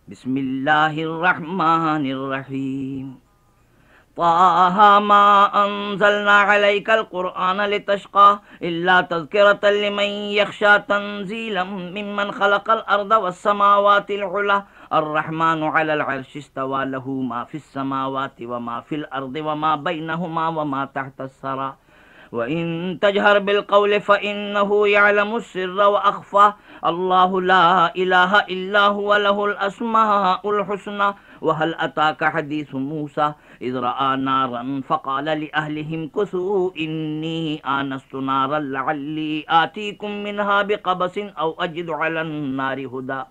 बिस्मिल्लाहिर्रहमानिर्रहीम। ताहा मा अंज़लना अलैकल कुरआन लितश्क़ा इल्ला तज़किरतल लिमन यख़शा तंज़ीलन मिम्मन ख़लक़ल अर्ज़ वस्समावातिल उला अर्रहमानु अलल अर्शि इस्तवा लहू मा फ़िस समावाति व मा फ़िल अर्ज़ि व मा बैनहुमा व मा तहतस सरा व इन तजहर बिल क़ौलि फ़इन्नहु यअलमुस सिर्रा व अख़फ़ा अल्लाहु ला इलाहा इल्ला हुवा लहुल अस्माउल हुस्ना व हल अताका हदीसु मूसा इज़ रआ नारन फ़क़ाल लिअहलिहिम कुसू इन्नी आनस्तु नारन लअल्ली आतीकुम मिन्हा बिक़बसिन औ अजिदु अलन नारि हुदा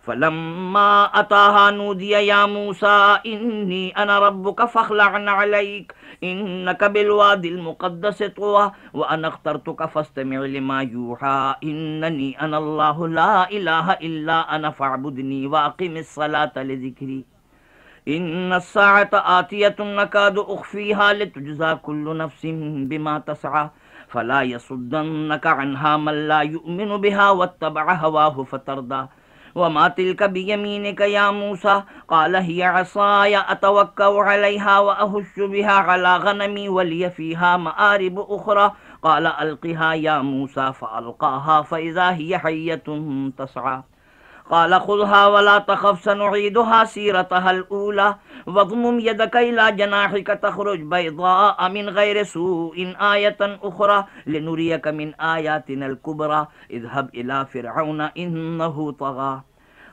फलम्मा अताहा नूदिया या मूसा इन्नी अना रब्बुका फ़ख़्लअन अलैक इन्नका बिलवादिल मुक़द्दसि तुवा व अना अख़्तरतुका फ़स्तमि' लिमा यूहा इन्ननी अना अल्लाहु ला इलाहा इल्ला अना फ़अब्दुनी व अक़िमिस सलाता लिज़िक्री इन्नस्साअता आतियतुन नकादु उख़फ़ीहा लितुजज़ा कुल्लु नफ़्सिन बिमा तसआ फ़ला यसुद्दन्नका अन्हा मन ला यु'मिनु बिहा वत्तबअ हवाहु फ़तरदा वमा तिल्का बियमीनिका या मूसा क़ाल हिय असाया अतवक्कउ अलैहा व अहुश्शु बिहा अला गनमी व लिय फ़ीहा मआरिब उख़रा क़ाल अल्क़िहा या मूसा फ़अल्क़ाहा फ़इज़ा हिय हय्यतुन तसआ क़ाल ख़ुज़हा वला तख़फ़ सनुईदुहा सीरतहल ऊला वज़्मुम यदका इला जनाहिका तख़रुज बैज़ाअ मिन ग़ैरि सूइन आयतन उख़रा लिनुरियका मिन आयातिनल कुबरा इज़हब इला फ़िरऔन इन्नहु तग़ा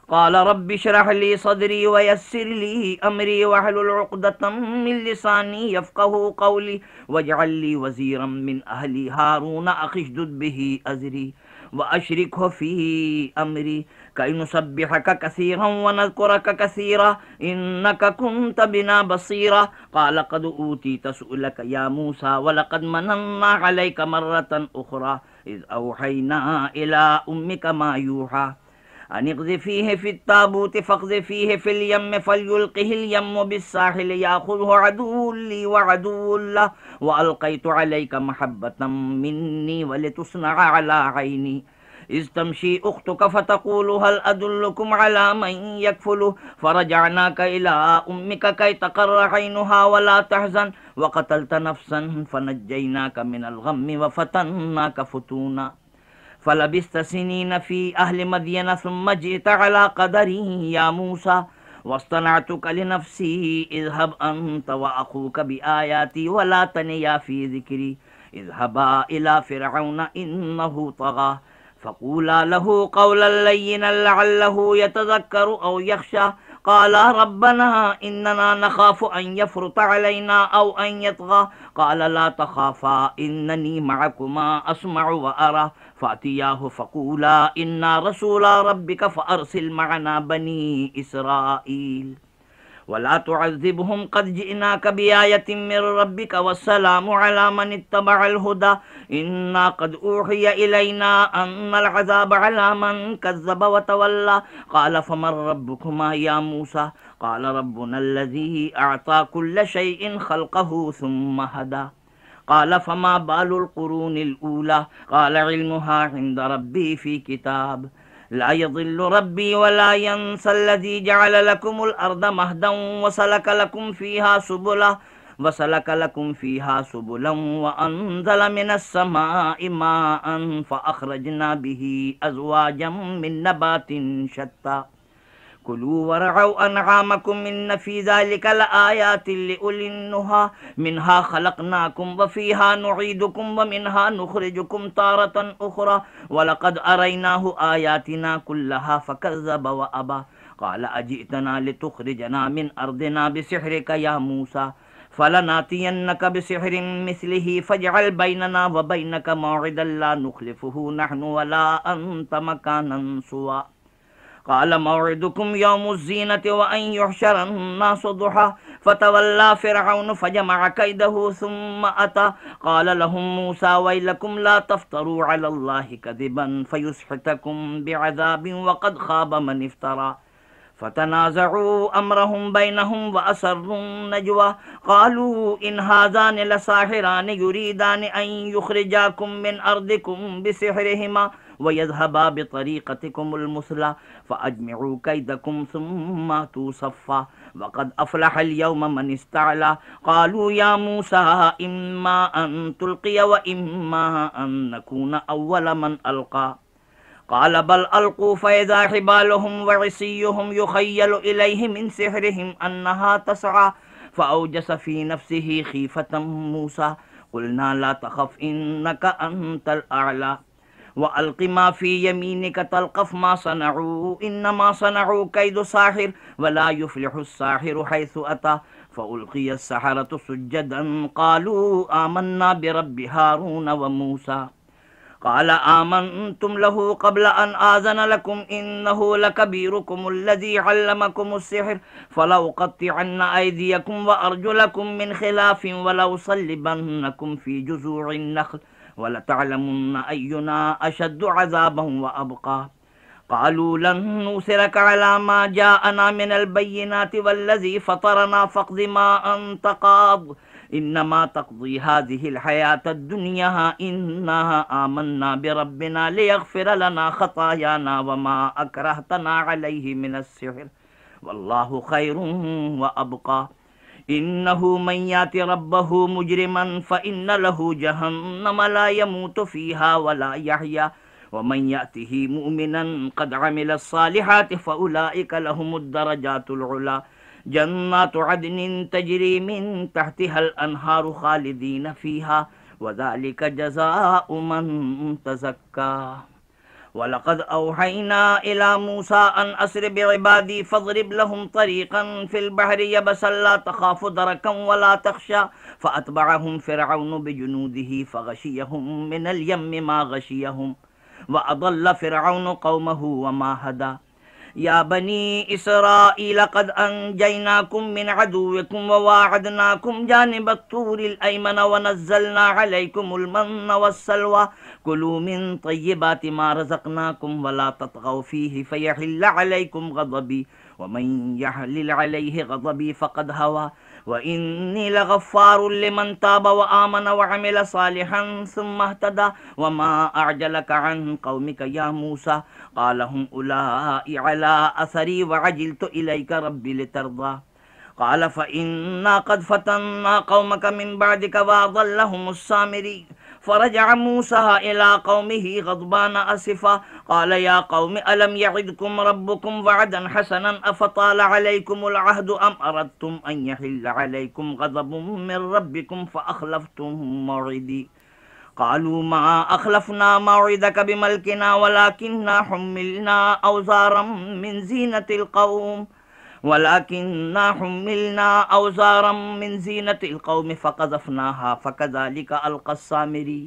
क़ाल रब्बि इश्रह ली सदरी व यस्सिर ली अमरी वहलुल उक़दतम मिन लिसानी यफ़क़हू क़ौली वजअल ली वज़ीरम मिन अहली हारून अख़ी उश्दुद बिही अज़री व अशरिकहु फ़ी अमरी कई नुसब्बिहका कसीरन व नज़कुरका कसीरा इन्नका कुन्त बिना बसीरा क़ाल क़द ऊतीत सुअलका या मूसा व लक़द मनन्ना अलैका मर्रतन उख़रा इज़ औहैना इला उम्मिका मा यूहा अन इक़्ज़िफ़ीहि फ़ित्ताबूति फ़क़्ज़िफ़ीहि फ़िल यम्मि फ़लयुल्क़िहिल यम्मु बिस्साहिल याख़ुज़हु अदुव्वुन ली व अदुव्वुन लहु व अलक़ैतु अलैका महब्बतम मिन्नी व लितुस्नअ अला ऐनी इज़ तमशी उख़्तुका फ़तक़ूलु हल अदुल्लुकुम अला मन यकफ़ुलुहु फ़रजअनाका इला उम्मिका कई तक़र्र ऐनुहा व ला तहज़न व क़तलत नफ़्सन फ़नज्जयनाका मिनल ग़म्मि व फ़तन्नाका फ़ुतूना फ़लबिस्त सिनीन फ़ी अहलि मदयन सुम्म जि'त अला क़दरी या मूसा वस्तनअतुका लिनफ़्सी इज़हब अन्त व अख़ूका बिआयाती व ला तनिया फ़ी ज़िक्री इज़हबा इला फ़िरऔन इन्नहु तग़ा फ़क़ूला लहू क़ौलन लय्यिनन लअल्लहु यतज़क्करु औ यख़्शा क़ाला रब्बना इन्नना नख़ाफ़ु अन यफ़्रुत अलैना औ अन यतग़ा क़ाल ला तख़ाफ़ा इन्ननी मअकुमा अस्मअु व अरा फ़अतियाहु फ़क़ूला इन्ना रसूला रब्बिका फ़अरसिल मअना बनी इसराईल वला तुअज़्ज़िबहुम क़द जिअनाका बिआयतिन मिर रब्बिका वस्सलामु अला मन इत्तबअल हुदा इन्ना क़द ऊहिय इलैना अन्नल अज़ाब अला मन कज़्ज़ब व तवल्ला क़ाल फमन रब्बुकुमा या मूसा क़ाल रब्बुना अल्लज़ी अअता कुल्ल शैइन ख़ल्क़हु सुम्म हदा क़ाल फमा बालुल क़ुरूनिल ऊला क़ाल इल्मुहा इंद रब्बी फ़ी किताब ला यज़िल्लु रब्बी वला यंसल्लज़ी जअल लकुमुल अर्द महदन वसलक लकुम फ़ीहा सुबुलन व अंज़ल मिनस समाइ माअन फ़अख़रजना बिही अज़वाजम मिन नबातिन शत्ता कुलू वरअउ अनआमकुम इन्न फ़ी ज़ालिका लआयातिन लिउलिन नुहा मिन्हा ख़लक़नाकुम व फ़ीहा नुईदुकुम व मिन्हा नुख़रिजुकुम तारतन उख़रा व लक़द अरैनाहु आयातिना कुल्लहा फ़कज़्ज़ब व अबा क़ाल अजि'तना लितुख़रिजना मिन अर्दिना बिसिहरिका या मूसा फ़लनातियन्नका बिसिहरिन मिस्लिही फ़जअल बैनना व बैनका मौइदन ला नुख़्लिफ़ुहु नहनु वला अन्त मकानन सुवा क़ाल मौइदुकुम यौमुज़्ज़ीनति व अन युहशरन्नासु दुहा फ़तवल्ला फ़िरऔन फ़जमअ कैदहु सुम्म अता क़ाल लहुम मूसा वैलकुम ला तफ़्तरू अलल्लाहि कज़िबन फ़युस्हितकुम बिअज़ाबिन व क़द ख़ाब मन इफ़्तरा फ़तनाज़अू अम्रहुम बैनहुम व असर्रुन नजवा क़ालू इन हाज़ानि लसाहिरानि युरीदानि अन युख़्रिजाकुम मिन अर्दिकुम बिसिहरिहिमा वयज़हबा बितरीक़तिकुमुल मुस्ला फ़अजमिऊ कैदकुम सुम्मा अतू सफ़्फ़ा वक़द अफ़लहल यौम मन इस्तअला क़ालू या मूसा इम्मा अन तुल्क़िय व इम्मा अन नकून अव्वल मन अलक़ा क़ाल बल अलक़ू फ़इज़ा हिबालुहुम व इस्सियुहुम युख़य्यलु इलैहि मिन सिहरिहिम अन्नहा तसआ फ़अौजस फ़ी नफ़्सिही ख़ीफ़तम मूसा क़ुलना ला तख़फ़ इन्नका अंतल अअला व अलक़ि मा फ़ी यमीनिका तल्क़फ़ मा सनअू इन्नमा सनअू कैदु साहिर व ला युफ़्लिहु अस्साहिरु हैसु अता फ़उल्क़िय अस्सहरतु सुज्जदन क़ालू आमन्ना बिरब्बि हारून व मूसा क़ाल आमन्तुम लहू क़ब्ल अन आज़न लकुम इन्नहु लकबीरुकुमुल्लज़ी अल्लमकुमुस्सिह्र फ़लउक़त्तिअन्ना अयदियकुम व अर्जुलकुम मिन ख़िलाफ़िन व लउसल्लिबन्नकुम फ़ी जुज़ूഇन नख़्ल व लतअलमुन्ना अय्युना अशद्दु अज़ाबन व अबक़ा क़ालू लन नूसिरका अला मा जाअना मिनल बय्यिनाति वल्लज़ी फ़तरना फ़क़्दि मा अंत क़ाद इन्नमा तक़ज़ी हाज़िहिल हयातद दुनिया इन्ना आमन्ना बिरब्बिना लियग़फ़िर लना ख़तायाना व मा अक्रहतना अलैहि मिनस सिह्र वल्लाहु खैरुन व अबक़ा इन्नहु मन याति रब्बहु मुजरिमन फ़इन्न लहू जहन्नम ला यमूतु फ़ीहा व ला यहया व मन यातिही मुमिनन क़द अमिलस सालिहाति फ़उलाइका लहुमुद दरजातुल उला जन्नातु अदनिन तजरी मिन तहतिहल अन्हारु खालिदीन फ़ीहा व ज़ालिका जज़ाउ मन तज़क्का वलक़द औहैना इला मूसा अन अस्रि बिइबादी फ़ज़रिब लहुम तरीक़न फ़िल बहरि यबसन ला तख़ाफ़ु दरकन व ला तख़शा फ़अतबअहुम फ़िरऔनु बिजुनूदिही फ़ग़शियहुम मिनल यम्मि मा ग़शियहुम व अضल फ़िरऔनु क़ौमहु व मा हदा या बनी इसराईल क़द अंजयनाकुम मिन अदुव्विकुम व वाअदनाकुम जानिबत तूरिल अयमन व नज़्ज़लना अलैकुमुल मन्न वस्सलवा कुलू मिन तय्यिबाति मा रज़क़नाकुम व ला ततग़ौ फ़ीहि फ़यहिल्ल अलैकुम ग़ज़बी व मन यहलिल अलैहि ग़ज़बी फ़क़द हवा व इन्नी लग़फ़्फ़ारुन लिमन ताब व आमन व अमिल सालिहन सुम्मा इह्तदा व मा अअजलका अन क़ौमिका या मूसा क़ाल हुम उलाइ अला असरी व अजिल्तु इलैका रब्बी लितर्दा क़ाल फ़इन्ना क़द फ़तन्ना क़ौमका मिन बअदिका व अज़ल्लहुमुस सामिरी फ़रजअ मूसा इला क़ौमिही ग़ज़बान असिफ़ा क़ाल या क़ौमि अलम यइदकुम रब्बुकुम वअदन हसनन अफ़ताल अलैकुमुल अहदु अम अरदतुम अन यहिल्ल अलैकुम ग़ज़बुम मिन रब्बिकुम फ़अख़लफ़्तुम मौइदी क़ालू मा अख़लफ़ना मौइदक बिमल्किना वलाकिन्ना हुम्मिलना औज़ारम मिन ज़ीनतिल क़ौम फ़क़ज़फ़नाहा फ़कज़ालिक अलक़स सामिरी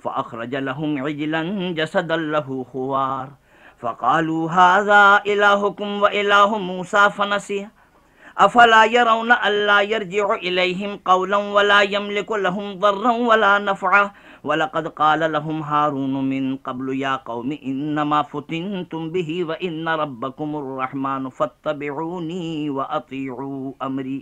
फ़अख़रज लहुम इजलन जसदन लहू ख़ुवार फ़क़ालू हाज़ा इलाहुकुम व इलाहु मूसा फ़नसिय अफ़ला यरौना अल्ला यरजिउ इलैहिम क़ौलन वला यमलिकु लहुम दर्रन वला नफ़अ वलक़द क़ाल लहुम हारून मिन क़ब्लु या क़ौमि इन्नमा फ़ुतिनतुम बिही व इन्न रब्बकुमुर रहमानु फ़त्तबिऊनी व अतीऊ अमरी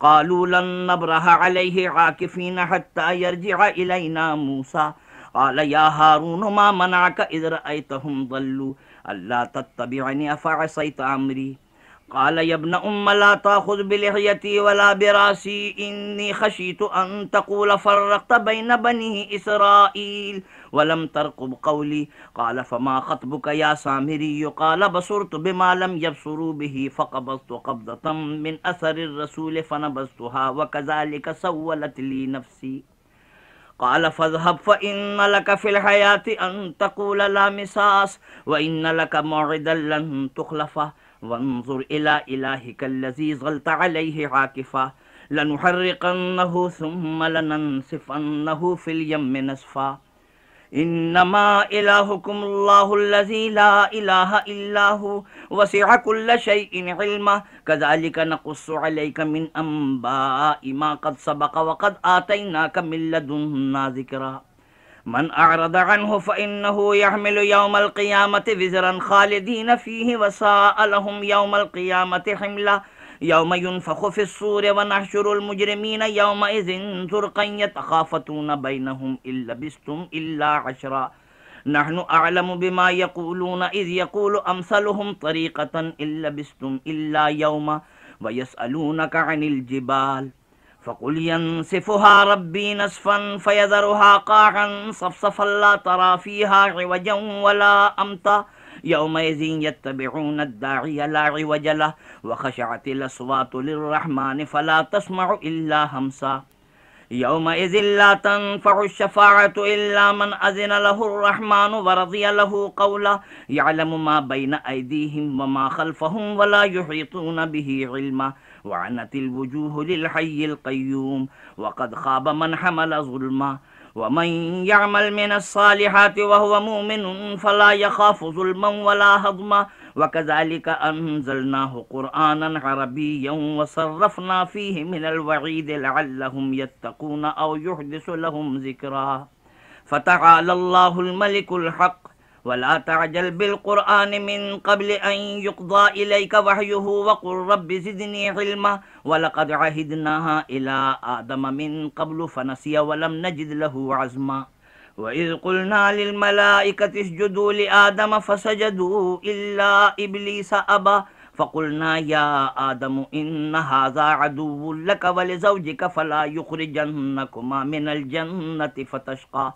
क़ालू लन नब्रह अलैहि आकिफ़ीन हत्ता यरजिअ इलैना मूसा क़ाल या हारून मा मनअक इज़ रअयतहुम ضल्लू अल्ला तत्तबिअनी अफ़असैत अमरी क़ाल यब्न उम्म ला ताख़ुज़ बिलिह्यती वला बिरासी इन्नी ख़शीतु अन तक़ूल फ़र्रक़्त बैन बनी इसराईल वलम तरक़ुब क़ौली क़ाल फ़मा ख़त्बुक या सामिरी क़ाल बसुरतु बिमा लम यबसुरू बिही फ़क़बज़्तु क़ब्ज़तम मिन असरिर रसूल फ़नबज़्तुहा व कज़ालिक सव्वलत ली नफ़्सी क़ाल फ़ज़हब फ़इन्न लक फ़िल हयाति अन तक़ूल ला मिसास व इन्न लक मौइदन लन तुख़लफ़ा वंज़ुर इला इलाहिकल्लज़ी ज़ल्त अलैहि आकिफ़ा लनुहर्रिक़न्नहु सुम्मा लननसिफ़न्नहु फ़िल यम्मि नस्फ़ा इन्नमा इलाहुकुमुल्लाहुल्लज़ी ला इलाहा इल्ला हु वसिअ कुल्ल शैइन इल्मा कज़ालिक नक़ुस्सु अलैका मिन अंबाइ मा क़द सबक़ व क़द आतैनाका मिन लदुन्ना ज़िक्रा मन अअरद अन्हु फ़इन्नहु यहमिलु यौमल क़ियामति विज़रन ख़ालिदीन फ़ीहि व साअ लहुम यौमल क़ियामति हिमला यौम युनफ़ख़ु फ़िस्सूरि व नहशुरुल मुजरिमीन यौमइज़िन ज़ुरक़न यतख़ाफ़तून बैनहुम इन लबिस्तुम इल्ला अशरा नहनु अअलमु बिमा यक़ूलून इज़ यक़ूलु अमसलुहुम तरीक़तन इल्ला बिस्तुम इल्ला यौमा व यसअलूनका अनिल जिबाल फ़क़ुल यंसिफ़ुहा रब्बी नस्फ़न फ़यज़रुहा क़ाअन सफ़सफ़न ला तरा फ़ीहा इवजन वला अम्ता यौमइज़िन यत्तबिऊन अद्दाइय ला इवज लहु व ख़शअतिल अस्वातु लिर्रहमानि फ़ला तस्मअु इल्ला हम्सा यौमइज़िन ला तन्फ़अु शफ़ाअतु इल्ला मन अज़िन लहुर्रहमानु व रज़िय लहु क़ौला यअलमु मा बैन अयदीहिम व मा ख़ल्फ़हुम व ला युहीतून बिही इल्मा व अनतिल वुजूहु लिल हय्यिल क़य्यूम व क़द ख़ाब मन हमल ज़ुल्मा व मन यअमल मिनस्सालिहाति व हुव मुमिनुन फ़ला यख़ाफ़ु ज़ुल्मन वला हज़मा व कज़ालिका अंज़लनाहु क़ुरआनन अरबिय्यन व सर्रफ़ना फ़ीहि मिनल वईद लअल्लहुम यत्तक़ून औ युहदिसु लहुम ज़िक्रा फ़तआलल्लाहुल मलिकुल हक़ वला तअजल बिलक़ुरआन मिन क़ब्ल अन युक़ज़ा इलैका वहयुहु वक़ुल रब्बि ज़िदनी इल्मा वलक़द अहिदना इला आदम मिन क़ब्लु फ़नसिया वलम नजिद लहु अज़्मा वइज़ क़ुलना लिल मलाइकति इसजुदू लिआदम फ़सजदू इल्ला इब्लीस अबा फ़क़ुलना या आदम इन्न हाज़ा अदुव्वुन लक व लिज़ौजिक फ़ला युख़रिजन्नकुमा मिनल जन्नति फ़तशक़ा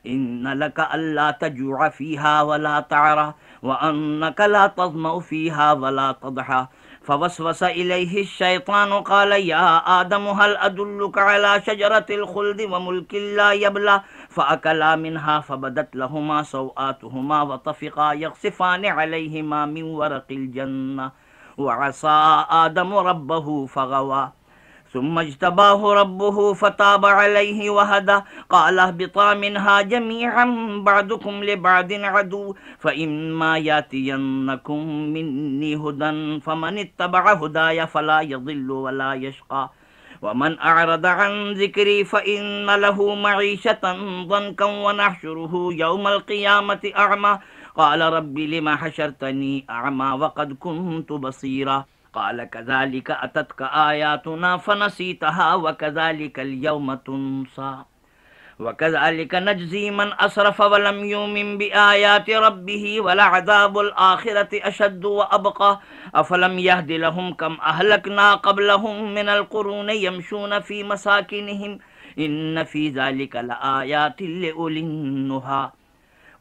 इन्न लक अल्ला तजूअ फ़ीहा वला तअरा व अन्नक ला तज़मअु फ़ीहा वला तदहा फ़वस्वस इलैहि अश्शैतानु क़ाल या आदम हल अदुल्लुका अला शजरतिल ख़ुल्दि व मुल्किन ला यबला फ़अकला मिन्हा फ़बदत लहुमा सौआतुहुमा व तफ़िक़ा यख़सिफ़ानि अलैहिमा मिन वरक़िल जन्नह व असा आदम रब्बहु फ़ग़वा सुम्मा इज्तबाहु रब्बुहु फ़ताब अलैहि वहदा क़ाल अहबिता मिन्हा जमीअन बअदुकुम लिबअदिन अदुव्व फ़इम्मा यातियन्नकुम मिन्नी हुदन फ़मनित्तबअ हुदाया फ़ला यज़िल्लु वला यशक़ा वमन अअरद अन ज़िक्री फ़इन्न लहु मईशतन ज़न्कन व नहशुरुहु यौमल क़ियामति अअमा क़ाल रब्बि लिमा हशरतनी अअमा वक़द कुन्तु बसीरा क़ाल कज़ालिक अततक आयातुना फ़नसीतहा व कज़ालिकल यौम तुन्सा व कज़ालिक नज्ज़ी मन असरफ़ व लम युमिन बिआयाति रब्बिही वलअज़ाबुल आखिरति अशद्दु व अबक़ा अफ़लम यहदि लहुम कम अहलकना क़ब्लहुम मिनल क़ुरूनि यमशून फ़ी मसाकिनिहिम इन्न फ़ी ज़ालिक लआयातिन लिउलिन नुहा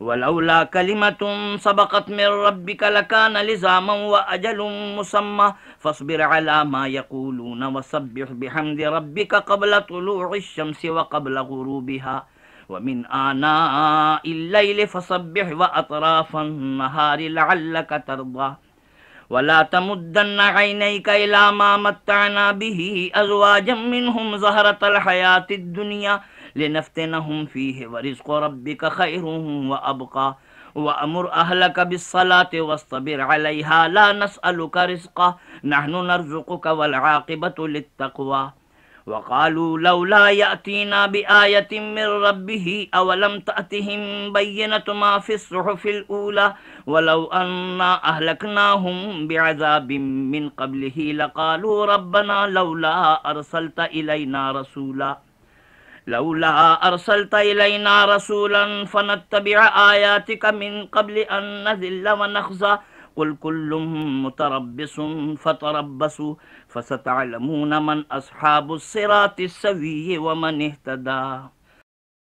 वलौला कलिमतुन सबक़त मिन रब्बिक लकान लिज़ामन व अजलुन मुसम्मा फ़स्बिर अला मा यक़ूलून वसब्बिह बिहम्दि रब्बिक क़ब्ल तुलूइश शम्सि व क़ब्ल ग़ुरूबिहा व मिन आनाइल लैलि फ़सब्बिह व अतराफ़न नहारि लअल्लक तर्दा वला तमुद्दन्न ऐनैका इला मा मत्तअना बिही अज़वाजम मिनहुम ज़हरतल हयातिद दुनिया लिनफ्तिनहुम फ़ीहि व रिज़्क़ु रब्बिका खैरुन व अबक़ा व अमुर अहलक बिस्सलाति वस्तबिर अलैहा ला नस्अलुका रिज़्क़ा नहनु नर्ज़ुक़ुका वल आक़िबतु लित्तक़वा व क़ालू लौला यअतीना बिआयतिन मिन रब्बिही अवलम तअतिहिम बय्यिनतु मा फ़िस्सुहुफ़िल ऊला वलौ अन्ना अहलकनाहुम बिअज़ाबिन मिन क़ब्लिही लक़ालू रब्बना लौला अरसलत इलैना रसूलन फनत्तबिअ आयातिक मिन क़ब्ल अन नज़िल्ल व नख़ज़ा क़ुल कुल्लुम मुतरब्बिसुन फ़तरब्बसू फ़सतअलमून मन अस्हाबुस सिरातिस सव्वी व मन इह्तदा।